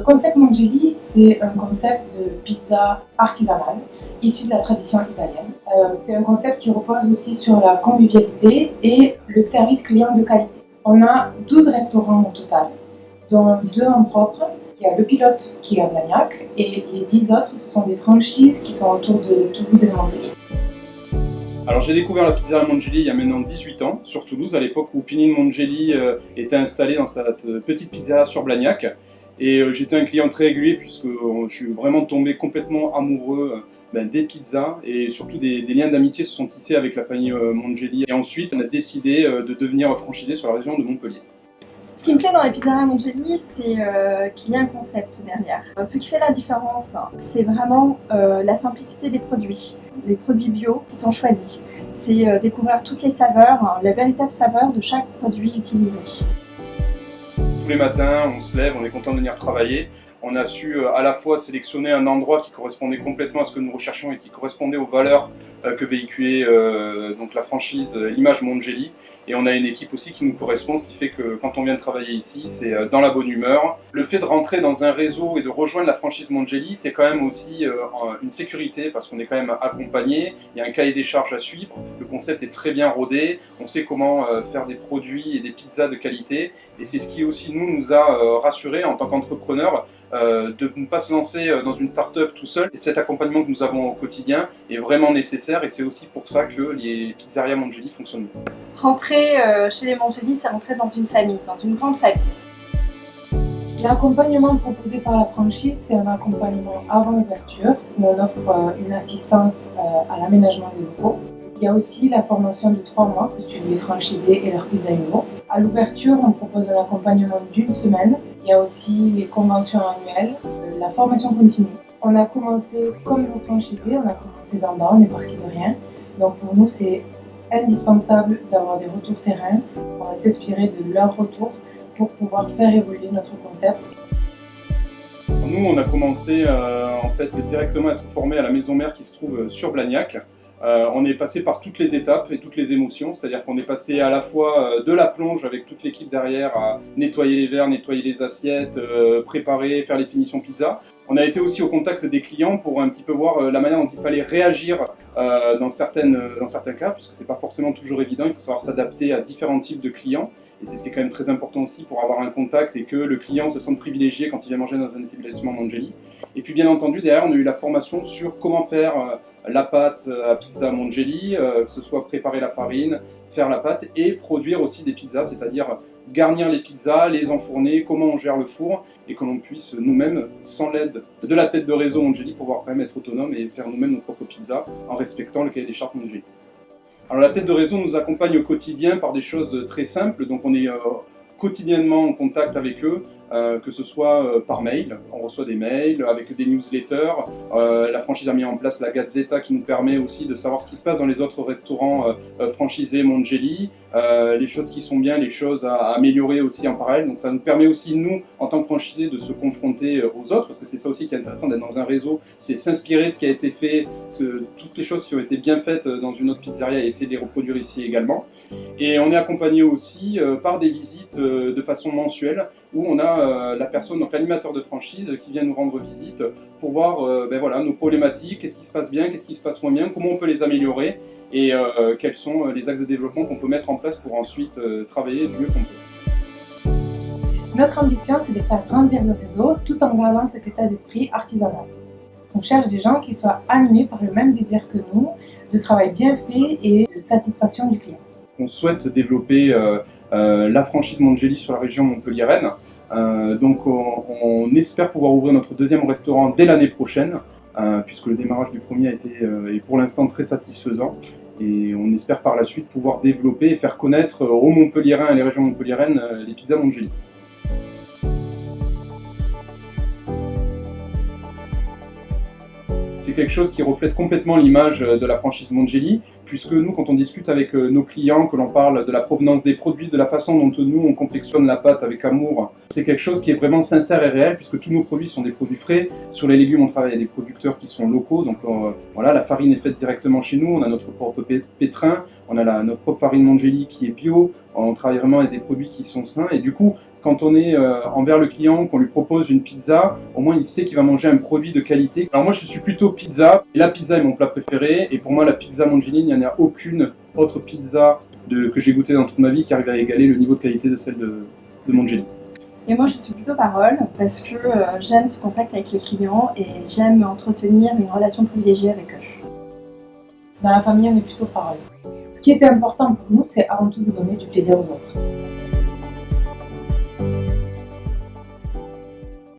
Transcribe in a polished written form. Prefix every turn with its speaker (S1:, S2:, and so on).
S1: concept Mongeli, c'est un concept de pizza artisanale, issu de la tradition italienne. C'est un concept qui repose aussi sur la convivialité et le service client de qualité. On a 12 restaurants au total, dont 2 en propre. Il y a le pilote qui est à Blagnac et les 10 autres, ce sont des franchises qui sont autour de Toulouse et de Montpellier.
S2: Alors j'ai découvert la pizzeria Mongeli il y a maintenant 18 ans sur Toulouse, à l'époque où Pinine Mongeli était installé dans sa petite pizzeria sur Blagnac. Et j'étais un client très régulier puisque je suis vraiment tombé complètement amoureux des pizzas et surtout des liens d'amitié se sont tissés avec la famille Mongeli. Et ensuite on a décidé de devenir franchisé sur la région de Montpellier.
S3: Ce qui me plaît dans la pizzeria Mongeli, c'est qu'il y a un concept derrière. Ce qui fait la différence, c'est vraiment la simplicité des produits. Les produits bio qui sont choisis. C'est découvrir toutes les saveurs, la véritable saveur de chaque produit utilisé.
S2: Tous les matins, on se lève, on est content de venir travailler. On a su à la fois sélectionner un endroit qui correspondait complètement à ce que nous recherchions et qui correspondait aux valeurs que véhiculait donc la franchise, l'image Mongeli. Et on a une équipe aussi qui nous correspond, ce qui fait que quand on vient travailler ici, c'est dans la bonne humeur. Le fait de rentrer dans un réseau et de rejoindre la franchise Mongeli, c'est quand même aussi une sécurité parce qu'on est quand même accompagné, il y a un cahier des charges à suivre, le concept est très bien rodé, on sait comment faire des produits et des pizzas de qualité. Et c'est ce qui aussi nous a rassurés en tant qu'entrepreneurs de ne pas se lancer dans une start-up tout seul. Et cet accompagnement que nous avons au quotidien est vraiment nécessaire et c'est aussi pour ça que les pizzerias Mongeli fonctionnent.
S3: Rentrer chez les Mongeli, c'est rentrer dans une famille, dans une grande famille.
S1: L'accompagnement proposé par la franchise, c'est un accompagnement avant l'ouverture, où on offre une assistance à l'aménagement des locaux. Il y a aussi la formation de 3 mois que suivent les franchisés et leurs pizzaïolo. À l'ouverture, on propose un accompagnement d'1 semaine. Il y a aussi les conventions annuelles, la formation continue. On a commencé comme nos franchisés, on a commencé d'en bas, on est parti de rien. Donc pour nous, c'est indispensable d'avoir des retours terrain. On va s'inspirer de leurs retours pour pouvoir faire évoluer notre concept.
S2: Nous, on a commencé en fait directement à être formés à la maison mère qui se trouve sur Blagnac. On est passé par toutes les étapes et toutes les émotions, c'est-à-dire qu'on est passé à la fois de la plonge avec toute l'équipe derrière à nettoyer les verres, nettoyer les assiettes, préparer, faire les finitions pizza. On a été aussi au contact des clients pour un petit peu voir la manière dont il fallait réagir dans certains cas, puisque c'est pas forcément toujours évident, il faut savoir s'adapter à différents types de clients. Et c'est quand même très important aussi pour avoir un contact et que le client se sente privilégié quand il vient manger dans un établissement Mongeli. Et puis bien entendu, derrière, on a eu la formation sur comment faire la pâte à pizza Mongeli, que ce soit préparer la farine, faire la pâte et produire aussi des pizzas, c'est-à-dire garnir les pizzas, les enfourner, comment on gère le four et que l'on puisse nous-mêmes, sans l'aide de la tête de réseau Mongeli, pouvoir quand même être autonome et faire nous-mêmes nos propres pizzas en respectant le cahier des charges Mongeli. Alors la tête de réseau nous accompagne au quotidien par des choses très simples, donc on est quotidiennement en contact avec eux, que ce soit par mail, on reçoit des mails, avec des newsletters. La franchise a mis en place la Gazzetta qui nous permet aussi de savoir ce qui se passe dans les autres restaurants franchisés Mongeli, les choses qui sont bien, les choses à améliorer aussi en parallèle. Donc ça nous permet aussi, nous, en tant que franchisés, de se confronter aux autres, parce que c'est ça aussi qui est intéressant d'être dans un réseau, c'est s'inspirer de ce qui a été fait, toutes les choses qui ont été bien faites dans une autre pizzeria et essayer de les reproduire ici également. Et on est accompagné aussi par des visites de façon mensuelle, où on a la personne, donc l'animateur de franchise, qui vient nous rendre visite pour voir voilà, nos problématiques, qu'est-ce qui se passe bien, qu'est-ce qui se passe moins bien, comment on peut les améliorer et quels sont les axes de développement qu'on peut mettre en place pour ensuite travailler du mieux qu'on peut.
S1: Notre ambition, c'est de faire grandir le réseau tout en gardant cet état d'esprit artisanal. On cherche des gens qui soient animés par le même désir que nous, de travail bien fait et de satisfaction du client.
S2: On souhaite développer la franchise Mongeli sur la région Montpellier-Rennes. Donc on espère pouvoir ouvrir notre deuxième restaurant dès l'année prochaine, puisque le démarrage du premier a été est pour l'instant très satisfaisant. Et on espère par la suite pouvoir développer et faire connaître aux Montpelliérains et les régions Montpellier-Rennes les pizzas Mongeli. C'est quelque chose qui reflète complètement l'image de la franchise Mongeli, puisque nous, quand on discute avec nos clients, que l'on parle de la provenance des produits, de la façon dont nous, on confectionne la pâte avec amour, c'est quelque chose qui est vraiment sincère et réel, puisque tous nos produits sont des produits frais. Sur les légumes, on travaille avec des producteurs qui sont locaux, donc voilà, la farine est faite directement chez nous, on a notre propre pétrin, on a notre propre farine Mongeli qui est bio, on travaille vraiment avec des produits qui sont sains, et du coup, Quand on est envers le client, qu'on lui propose une pizza, au moins il sait qu'il va manger un produit de qualité. Alors moi je suis plutôt pizza, et la pizza est mon plat préféré, et pour moi la pizza Mongini, il n'y en a aucune autre pizza que j'ai goûtée dans toute ma vie qui arrive à égaler le niveau de qualité de celle de Mongini.
S3: Et moi, je suis plutôt parole parce que j'aime ce contact avec les clients et j'aime entretenir une relation privilégiée avec eux.
S1: Dans la famille, on est plutôt parole. Ce qui était important pour nous, c'est avant tout de donner du plaisir aux autres.